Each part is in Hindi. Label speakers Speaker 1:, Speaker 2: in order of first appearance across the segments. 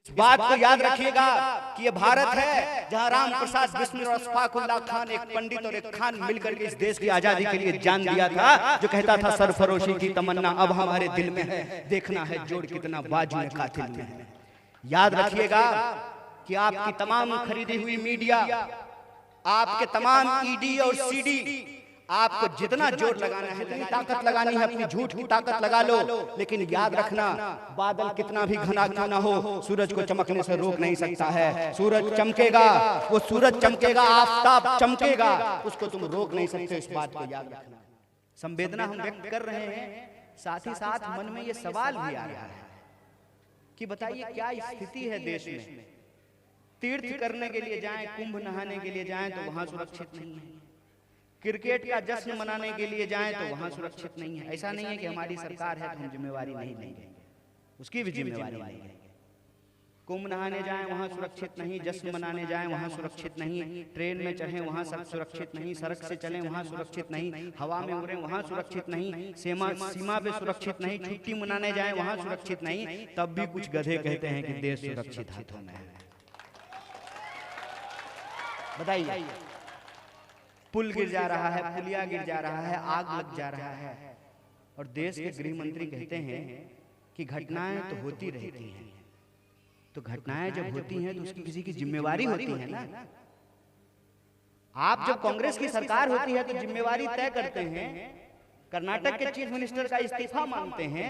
Speaker 1: बात को याद रखिएगा कि ये भारत है जहां राम प्रसाद बिस्मिल और अशफाकुल्लाह खान, एक पंडित और एक खान मिलकर के इस देश की आजादी के लिए जान दिया था, जो कहता था सरफरोशी की तमन्ना अब हमारे दिल में है, देखना है जोड़ कितना बाजू में कातिल में है। याद रखिएगा कि आपकी तमाम खरीदी हुई मीडिया, आपके तमाम ईडी और सीडी, आपको जितना जोर लगाना है, जितनी ताकत लगानी है, अपनी झूठ की ताकत लगा लो, लेकिन याद रखना बादल कितना भी घना क्यों ना हो, सूरज को चमकने से रोक नहीं सकता है। सूरज चमकेगा, वो सूरज चमकेगा, आफताब चमकेगा, उसको तुम रोक नहीं सकते। इस बात को याद रखना। संवेदना हम व्यक्त कर रहे हैं, साथ ही साथ मन में ये सवाल भी आ रहा है कि बताइए क्या स्थिति है देश में। तीर्थ करने के लिए जाएं, कुंभ नहाने के लिए जाएं तो वहां सुरक्षित नहीं है। क्रिकेट का जश्न मनाने के लिए जाएं तो वहां सुरक्षित नहीं है। ऐसा नहीं है कि हमारी सरकार है तो हम जिम्मेवारी नहीं लेंगे, उसकी भी जिम्मेवारी लेंगे। कुंभ नहाने जाएं वहां सुरक्षित नहीं, जश्न मनाने जाएं वहां सुरक्षित नहीं, ट्रेन में चढ़ें वहां सुरक्षित नहीं, सड़क से चलें वहां सुरक्षित नहीं, हवा में उड़ें वहां सुरक्षित नहीं, सीमा पे सुरक्षित नहीं, छुट्टी मनाने जाएं वहां सुरक्षित नहीं। तब भी कुछ गधे कहते हैं कि देश सुरक्षित हाथों में है। बताइए, पुल गिर जा रहा है, पुलिया गिर जा रहा है, आग लग जा रहा है, और देश के गृह मंत्री कहते हैं कि घटनाएं तो होती रहती हैं। तो घटनाएं जब होती हैं तो उसकी किसी की जिम्मेवारी होती है ना। आप जब कांग्रेस की सरकार होती है तो जिम्मेवारी तय करते हैं, कर्नाटक के चीफ मिनिस्टर का इस्तीफा मांगते हैं,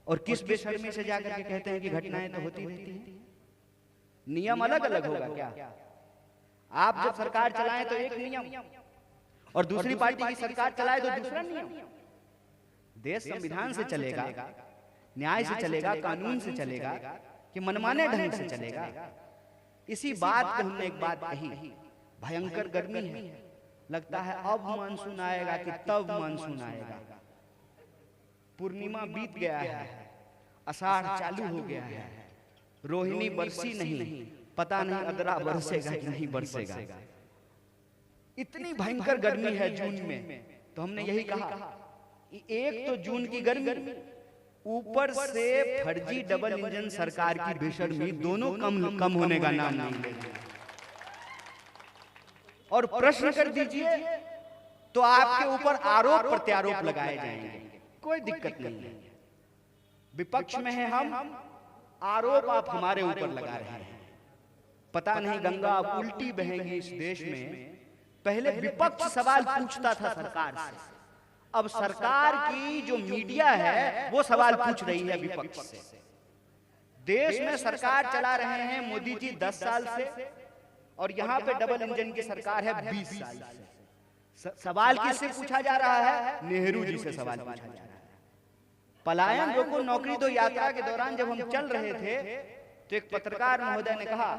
Speaker 1: और किस बेशर्मी से जाकर के कहते हैं कि घटनाएं तो होती रहती हैं। नियम अलग अलग होगा क्या? आप जब सरकार चलाएं तो एक नियम, और दूसरी पार्टी की सरकार चलाए तो दूसरा नियम। देश संविधान से चलेगा, न्याय से चलेगा, कानून से चलेगा, कि मनमाने ढंग से चलेगा। इसी बात पे हमने एक बात कही, भयंकर गर्मी है, लगता है अब मानसून आएगा कि तब मानसून आएगा। पूर्णिमा बीत गया है, आषाढ़ चालू हो गया है, रोहिणी बरसी नहीं, पता नहीं अदरा बरसेगा कि नहीं बरसेगा। इतनी भयंकर गर्मी है जून में। तो हमने यही कहा कि एक तो जून की गर्मी, ऊपर से फर्जी डबल इंजन सरकार की बेशर्मी, दोनों कम होने का नाम नहीं लेंगे। और प्रश्न कर दीजिए तो आपके ऊपर आरोप प्रत्यारोप लगाए जाएंगे, कोई दिक्कत नहीं है। विपक्ष में है हम, आरोप आप हमारे ऊपर लगा रहे हैं। पता नहीं गंगा अब उल्टी बहेंगी इस देश में। पहले विपक्ष सवाल पूछता था सरकार से, अब सरकार की जो मीडिया है वो सवाल पूछ रही है विपक्ष से। देश में सरकार चला रहे हैं मोदी जी 10 साल से, और यहाँ पे डबल इंजन की सरकार है 20 साल से। सवाल किससे पूछा जा रहा है? नेहरू जी से सवाल पूछा जा रहा है। पलायन रोको नौकरी दो यात्रा के दौरान जब हम चल रहे थे तो एक पत्रकार महोदय ने कहा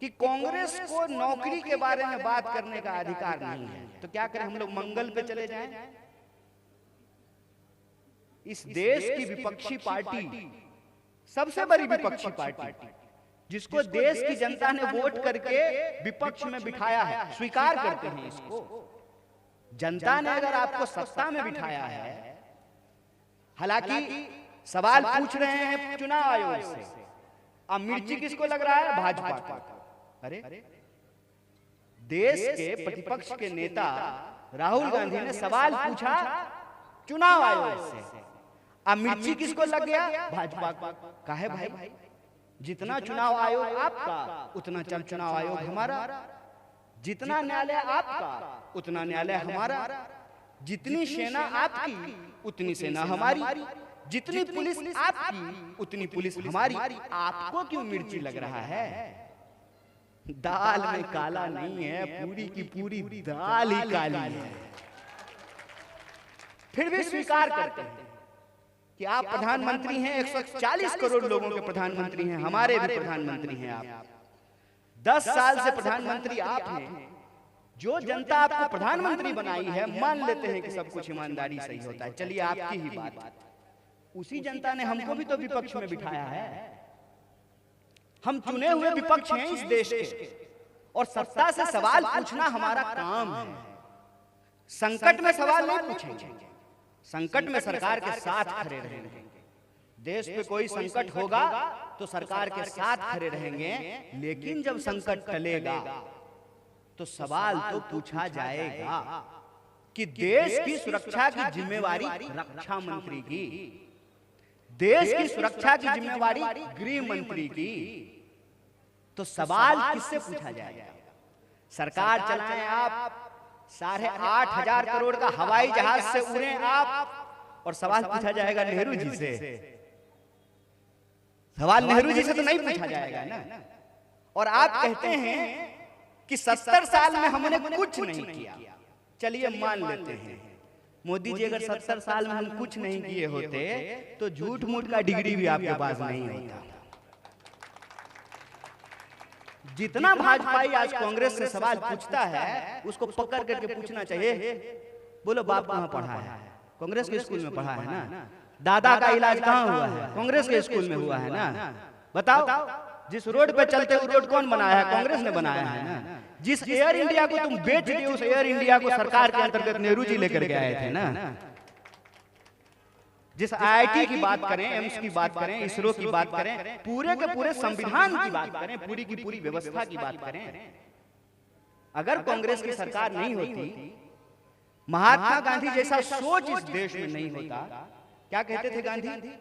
Speaker 1: कि कांग्रेस को नौकरी के बारे में बात करने का अधिकार नहीं है, तो क्या करें, हम लोग मंगल पे चले जाएं? इस देश की विपक्षी पार्टी, सबसे बड़ी विपक्षी पार्टी, जिसको देश की जनता ने वोट करके विपक्ष में बिठाया है, स्वीकार करते हैं इसको। जनता ने अगर आपको सत्ता में बिठाया है, हालांकि सवाल पूछ रहे हैं चुनाव आयोग से, अब मिर्ची किसको लग रहा है? भाजपा का। अरे देश के प्रतिपक्ष के नेता राहुल गांधी ने सवाल पूछा चुनाव आयोग से, अब मिर्ची किसको लग गया? भाजपा का है। भाई जितना चुनाव आयोग आपका उतना चुनाव आयोग हमारा, जितना न्यायालय आपका उतना न्यायालय हमारा, जितनी सेना आपकी उतनी सेना हमारी, जितनी पुलिस आपकी उतनी पुलिस हमारी। आपको क्यों मिर्ची लग रहा है? दाल में काला नहीं है, पूरी की पूरी दाल ही काली है। फिर भी स्वीकार करते हैं कि आप प्रधानमंत्री हैं, 140 करोड़ लोगों के प्रधानमंत्री हैं, हमारे भी प्रधानमंत्री हैं आप। 10 साल से प्रधानमंत्री आप हैं। जो जनता आपको प्रधानमंत्री बनाई है, मान लेते हैं कि सब कुछ ईमानदारी सही होता है, चलिए आपकी ही बात, उसी जनता ने हमको भी तो विपक्ष में बिठाया है। हम चुने हुए विपक्ष हैं इस देश के, और सत्ता से सवाल पूछना हमारा काम है। संकट में सवाल नहीं पूछेंगे, संकट में सरकार के साथ खड़े रहेंगे। देश पे कोई संकट होगा तो सरकार के साथ खड़े रहेंगे, लेकिन जब संकट टलेगा तो सवाल तो पूछा जाएगा कि देश की सुरक्षा की जिम्मेवारी रक्षा मंत्री की, देश की सुरक्षा की जिम्मेवारी गृह मंत्री की, तो सवाल किससे पूछा जाएगा? सरकार चलाएं आप, 8,500 करोड़ का हवाई जहाज से उड़े आप, और सवाल पूछा जाएगा नेहरू जी से? सवाल नेहरू जी से तो नहीं पूछा जाएगा ना। और आप कहते हैं कि 70 साल में हमने कुछ नहीं किया। चलिए मान लेते हैं मोदी जी अगर 70 साल में हम कुछ नहीं किए होते तो झूठ मूठ का डिग्री भी आपके पास नहीं होता। जितना भाजपाई आज कांग्रेस से सवाल पूछता है उसको पकड़ करके पूछना चाहिए, बोलो बाप कहाँ पढ़ा है? कांग्रेस के स्कूल में पढ़ा है ना। दादा का इलाज कहाँ हुआ है? कांग्रेस के स्कूल में हुआ है ना। बताओ, जिस रोड पे चलते वो रोड कौन बनाया है? कांग्रेस ने बनाया है ना। जिस एयर इंडिया को तुम बेच दिए उस एयर इंडिया को सरकार के अंतर्गत नेहरू जी लेकर के आए थे ना। जिस आईआईटी की बात करें, एम्स की बात करें, इसरो की बात करें, पूरे के पूरे संविधान की बात करें, पूरी की पूरी व्यवस्था की बात करें, अगर कांग्रेस की सरकार नहीं होती, महात्मा गांधी जैसा सोच इस देश में नहीं होता। क्या कहते थे गांधी?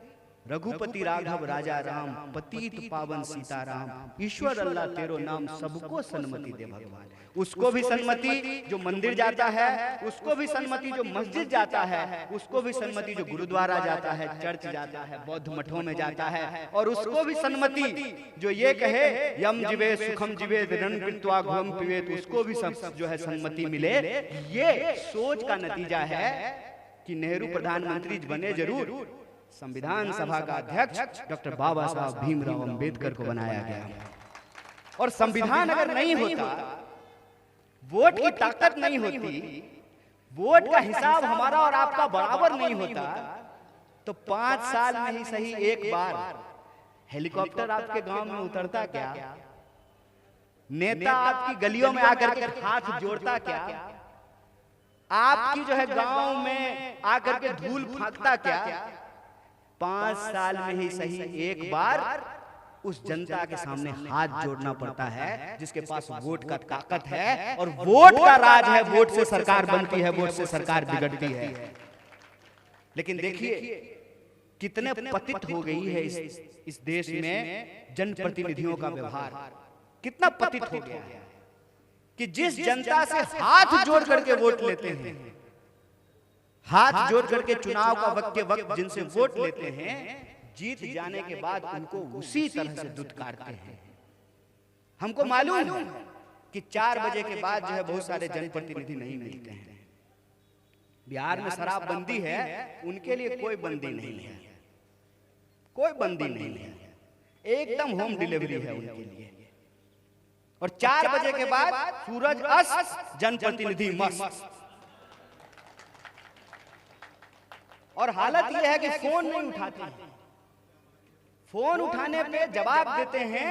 Speaker 1: रघुपति राघव राजा राम, पतित पावन सीताराम, ईश्वर अल्लाह तेरो नाम, सबको सन्मति दे भगवान। उसको भी सन्मति जो मंदिर जाता है, उसको भी सन्मति जो मस्जिद जाता है, उसको भी सन्मति जो गुरुद्वारा जाता है, चर्च जाता है, बौद्ध मठों में जाता है, और उसको भी सन्मति जो ये कहे यम जीवे सुखम जीवे रण कृत्वा घुम पिबेत, उसको भी सब जो है सन्मति मिले। ये सोच का नतीजा है कि नेहरू प्रधानमंत्री बने जरूर, संविधान सभा का अध्यक्ष डॉक्टर बाबा साहब भीमराव अंबेडकर को बनाया गया। और संविधान अगर नहीं होता, वोट की ताकत नहीं होती, वोट का हिसाब हमारा और आपका बराबर नहीं होता, तो 5 साल में ही सही एक बार हेलीकॉप्टर आपके गांव में उतरता क्या? नेता आपकी गलियों में आकर के हाथ जोड़ता क्या? आपकी जो है गांव में आकर के धूल फाकता क्या? 5 साल में ही सही एक बार उस जनता के सामने हाथ जोड़ना पड़ता है जिसके पास वोट का ताकत है, और वोट का राज है। वोट से सरकार बनती है, वोट से सरकार बिगड़ती है। लेकिन देखिए कितने पतित हो गई है इस देश में जनप्रतिनिधियों का व्यवहार, कितना पतित हो गया है कि जिस जनता से हाथ जोड़ करके वोट लेते हैं, हाथ जोड़ करके चुनाव का वक्त के वक्त जिनसे वोट लेते हैं, जीत जाने के बाद उनको उसी तरह से दुत्कारते हैं। हमको मालूम है कि 4 बजे के बाद जो है बहुत सारे जनप्रतिनिधि नहीं मिलते हैं। बिहार में शराबबंदी है, उनके लिए कोई बंदी नहीं है, कोई बंदी नहीं है, एकदम होम डिलीवरी है उनके लिए। और 4 बजे के बाद सूरज अस्त, जनप्रतिनिधि मस्त। और हालत यह है कि फोन नहीं उठाते हैं। फोन उठाने पे जवाब देते हैं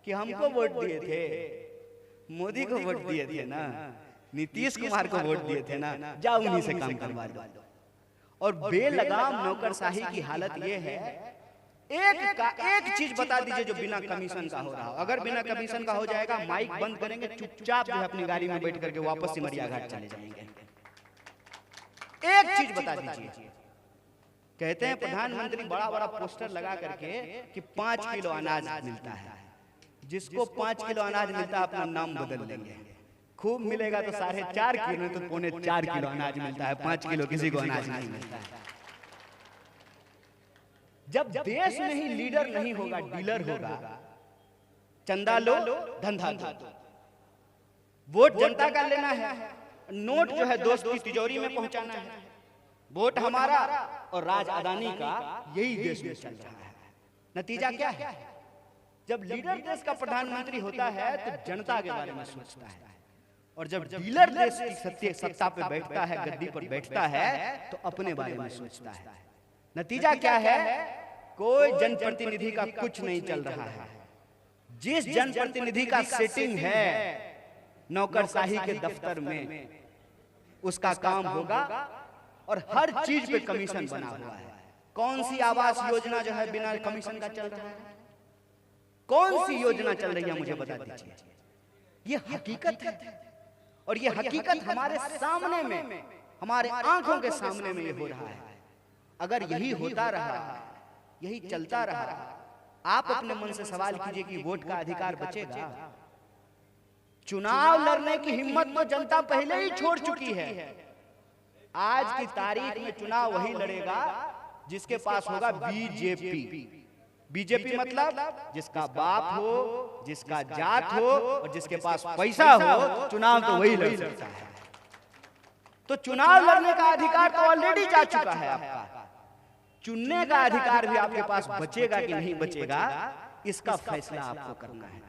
Speaker 1: कि हमको वोट दिए थे, मोदी को वोट दिए थे ना, नीतीश कुमार को वोट दिए थे ना, जाओ उन्हीं से काम करवा दो। और बेलगाम नौकरशाही की हालत यह है, एक चीज बता दीजिए जो बिना कमीशन का हो रहा हो। अगर बिना कमीशन का हो जाएगा, माइक बंद करेंगे, चुपचाप जो है अपनी गाड़ी में बैठ करके वापस सिमरिया घाट चले जाएंगे। एक चीज बता दीजिए। कहते हैं प्रधानमंत्री बड़ा बड़ा पोस्टर लगा करके कि 5 किलो अनाज मिलता है, जिसको 5 किलो अनाज मिलता है अपना नाम बदल देंगे। खूब मिलेगा तो 4.5 किलो, तो 4.25 किलो अनाज मिलता है, 5 किलो किसी को अनाज नहीं मिलता है। जब देश में ही लीडर नहीं होगा, डीलर होगा, चंदा लो धंधा दो, वोट जनता का लेना है, नोट जो है दोस्त की तिजोरी में पहुंचाना है, वोट हमारा और राज अदानी का, यही देश में चल रहा है। नतीजा क्या है? जब लीडर देश का प्रधानमंत्री होता है तो जनता के बारे में सोचता है, और जब डीलर देश की सत्ता पे बैठता है, गद्दी पर बैठता है, तो अपने बारे में सोचता है। नतीजा क्या है? कोई जनप्रतिनिधि का कुछ नहीं चल रहा है। जिस जनप्रतिनिधि का सेटिंग है नौकरशाही के दफ्तर में, उसका काम होगा, और हर चीज पे कमीशन बना हुआ है। कौन सी आवास योजना जो है बिना कमीशन का चल रहा है? कौन सी योजना चल रही है मुझे बता दीजिए। ये हकीकत है और ये हकीकत हमारे सामने में, हमारे आंखों के सामने में ये हो रहा है। अगर यही होता रहा, यही चलता रहा, आप अपने मन से सवाल कीजिए कि वोट का अधिकार बचेगा? चुनाव लड़ने की हिम्मत तो जनता पहले ही छोड़ चुकी है। आज की तारीख में चुनाव वही लड़ेगा जिसके पास होगा बीजेपी। बीजेपी मतलब जिसका बाप हो, जिसका जात हो और जिसके पास पैसा हो, चुनाव तो वही लड़ सकता है। तो चुनाव लड़ने का अधिकार तो ऑलरेडी जा चुका है आपका। चुनने का अधिकार भी आपके पास बचेगा कि नहीं बचेगा, इसका फैसला आपको करना है।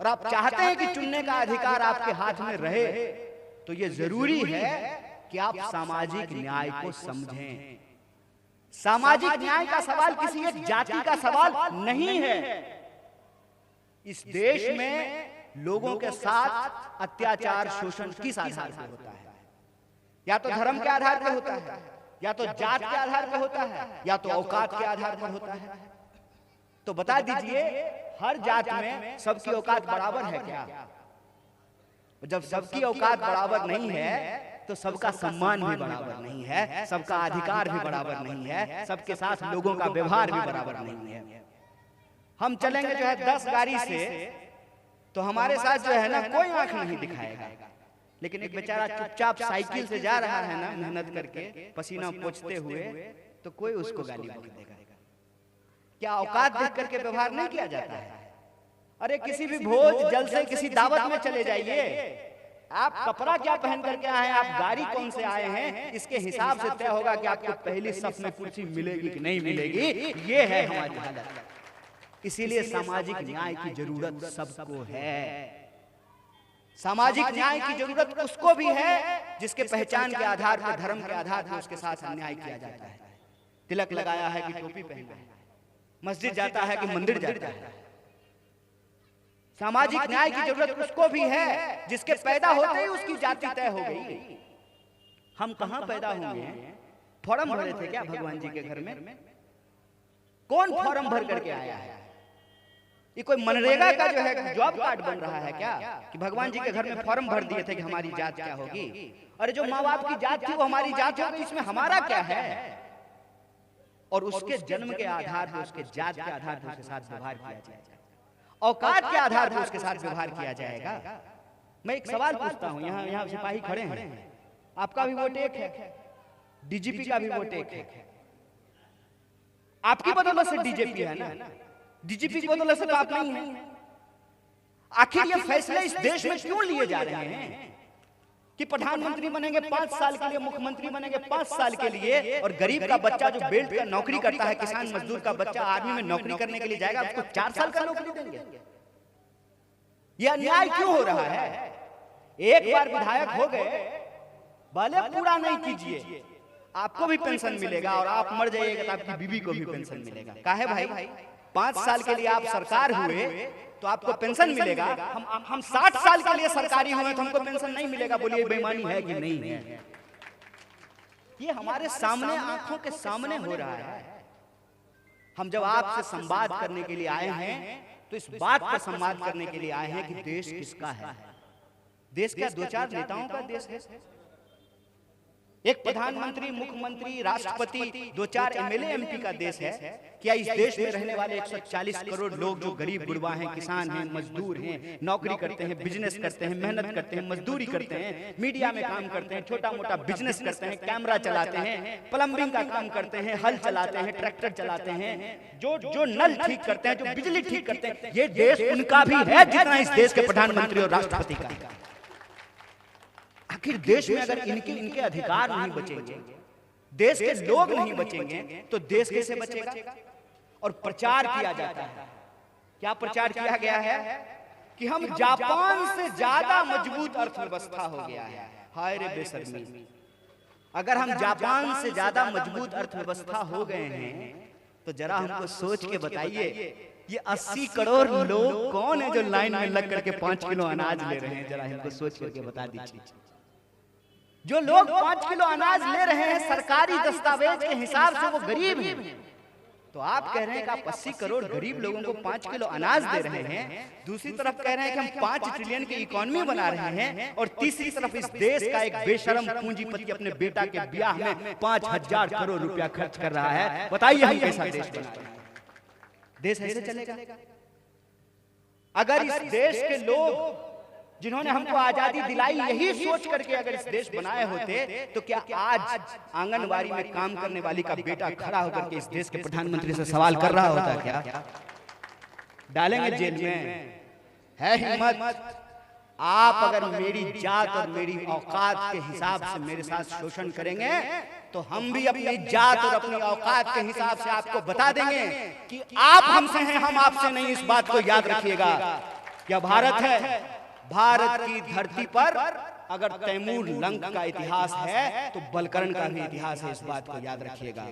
Speaker 1: और आप चाहते हैं कि चुनने का अधिकार आपके हाथ में रहे, तो यह जरूरी है कि आप सामाजिक न्याय को समझें। सामाजिक न्याय का सवाल किसी एक जाति का सवाल नहीं है। इस देश में लोगों के साथ अत्याचार, शोषण किस आधार पर होता है? या तो धर्म के आधार पर होता है, या तो जात के आधार पर होता है, या तो औकात के आधार पर होता है। तो बता दीजिए, हर जात में सबकी औकात बराबर है क्या? जब सबकी औकात बराबर नहीं है तो सबका सम्मान भी बराबर नहीं है, सबका अधिकार भी बराबर नहीं है, सबके साथ लोगों का व्यवहार भी बराबर नहीं है। हम चलेंगे जो है 10 गाड़ी से, तो हमारे साथ जो है ना कोई आंख नहीं दिखाएगा। लेकिन एक बेचारा चुपचाप साइकिल से जा रहा है ना, मेहनत करके पसीना पोंछते हुए, तो कोई उसको गाली बक देगा। क्या औकात देख करके व्यवहार नहीं किया जाता है? अरे किसी भी भोज जलसे, किसी दावत में चले जाइए, आप कपड़ा क्या पहन करके आए हैं, आप गाड़ी कौन से आए हैं, इसके हिसाब से तय होगा कि आपको पहली सफ में कुर्सी मिलेगी कि नहीं मिलेगी। ये है हमारी हालत। इसीलिए सामाजिक न्याय की जरूरत सबको है। सामाजिक न्याय की जरूरत उसको भी है जिसके पहचान के आधार पर, धर्म के आधार पर उसके साथ अन्याय किया जाता है। तिलक लगाया है कि टोपी पहना है, मस्जिद जाता है कि मंदिर जाता है। सामाजिक न्याय की जरूरत उसको भी है जिसके पैदा होते ही उसकी जाति तय हो गई। हम कहां पैदा हुए हैं? फॉर्म भरे थे क्या भगवान जी के घर में? कौन फॉर्म भर करके आया है? ये कोई मनरेगा का जो है जॉब कार्ड बन रहा है क्या कि भगवान जी के घर में फॉर्म भर दिए थे कि हमारी जात क्या होगी? अरे जो माँ बाप की जात थी वो हमारी जात होगी, इसमें हमारा क्या है? और उसके जन्म के आधार पर, उसके जात के आधार पर उसके साथ व्यवहार किया जाएगा, औकात के आधार पर उसके साथ व्यवहार किया जाएगा। मैं एक सवाल पूछता हूं, यहाँ सिपाही खड़े हैं, आपका भी वोट एक है, डीजीपी का भी वोट एक है। आपकी बदौलत से डीजीपी है ना, डीजीपी की बदौलत से तो आप नहीं है। आखिर ये फैसले इस देश में क्यों लिए जा रहे हैं कि प्रधानमंत्री बनेंगे 5 साल के लिए, मुख्यमंत्री बनेंगे 5 साल के लिए, और गरीब का बच्चा जो बेल्ट का नौकरी करता है, किसान मजदूर का बच्चा आर्मी में नौकरी करने के लिए जाएगा, उसको 4 साल का नौकरी देंगे? ये अन्याय क्यों हो रहा है? एक बार विधायक हो गए, भले पूरा नहीं कीजिए, आपको भी पेंशन मिलेगा, और आप मर जाइएगा तो आपकी बीवी को भी पेंशन मिलेगा। काहे भाई? 5 साल के लिए आप सरकार हुए तो आपको पेंशन मिलेगा, हम 60 साल के लिए सरकारी हुए तो हमको पेंशन नहीं मिलेगा। बोलिए बेईमानी है कि नहीं है? ये हमारे सामने, आंखों के सामने हो रहा है। हम जब आपसे संवाद करने के लिए आए हैं तो इस बात पर संवाद करने के लिए आए हैं कि देश किसका है। देश क्या 2-4 नेताओं का देश है? एक प्रधानमंत्री, मुख्यमंत्री, राष्ट्रपति, 2-4 एमएलए एमपी का देश है क्या? इस देश में रहने वाले 140 करोड़ लोग जो गरीब गुरबा हैं, किसान हैं, मजदूर हैं, नौकरी करते हैं, बिजनेस करते हैं, मेहनत करते हैं, मजदूरी करते हैं, मीडिया में काम करते हैं, छोटा मोटा बिजनेस करते हैं, कैमरा चलाते हैं, प्लम्बिंग का काम करते हैं, हल चलाते हैं, ट्रैक्टर चलाते हैं, जो नल ठीक करते हैं, जो बिजली ठीक करते हैं, ये देश उनका भी है जितना इस देश के प्रधानमंत्री और राष्ट्रपति का। आखिर देश में अगर इनके अधिकार नहीं बचेंगे, देश के लोग नहीं बचेंगे, तो देश कैसे बचेगा? और प्रचार किया जाता है, क्या प्रचार किया गया है कि हम जापान से ज्यादा मजबूत अर्थव्यवस्था हो गया है। हाय रे बेशर्मी! अगर हम जापान से ज्यादा मजबूत अर्थव्यवस्था हो गए हैं तो जरा हमको सोच के बताइए, ये 80 करोड़ लोग कौन है जो लाइन में लग करके 5 किलो अनाज ले रहे हैं? जरा हमको सोच करके बता दीजिए। जो लोग 5 किलो अनाज ले रहे हैं सरकारी दस्तावेज के हिसाब से वो गरीब हैं। तो आप कह रहे हैं कि आप 80 करोड़ गरीब लोगों को 5 किलो अनाज दे रहे हैं, दूसरी तरफ कह रहे हैं कि हम 5 ट्रिलियन की इकोनॉमी बना रहे हैं, और तीसरी तरफ इस देश का एक बेशरम पूंजीपति अपने बेटा के ब्याह में 5,000 करोड़ रुपया खर्च कर रहा है। बताइए हम कैसा देश बना रहे हैं? देश ऐसे चलेगा? अगर इस देश के लोग जिन्होंने हमको आजादी दिलाई यही सोच करके अगर इस देश बनाए होते, तो क्या आज आंगनबाड़ी में काम करने वाली का बेटा खड़ा होकर के इस देश के प्रधानमंत्री से सवाल कर रहा होता? क्या डालेंगे जेल में? है हिम्मत? आप अगर मेरी जात और मेरी औकात के हिसाब से मेरे साथ शोषण करेंगे, तो हम भी अपनी जात और अपनी औकात के हिसाब से आपको बता देंगे कि आप हमसे हैं, हम आपसे नहीं। इस बात को याद रखिएगा। क्या भारत है? भारत की धरती पर अगर तैमूर लंक का इतिहास है तो बलकरण का भी इतिहास है। इस बात को याद रखिएगा।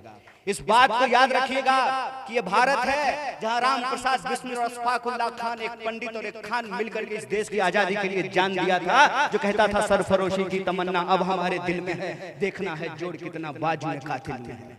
Speaker 1: इस बात को याद रखिएगा कि ये भारत है जहां राम प्रसाद बिस्मिल और अशफाकुल्लाह खान, एक पंडित और एक खान मिलकर के इस देश की आजादी के लिए जान दिया था। जो कहता था सरफरोशी की तमन्ना अब हमारे दिल में है, देखना है जोड़ कितना बाजू में कातिल में है।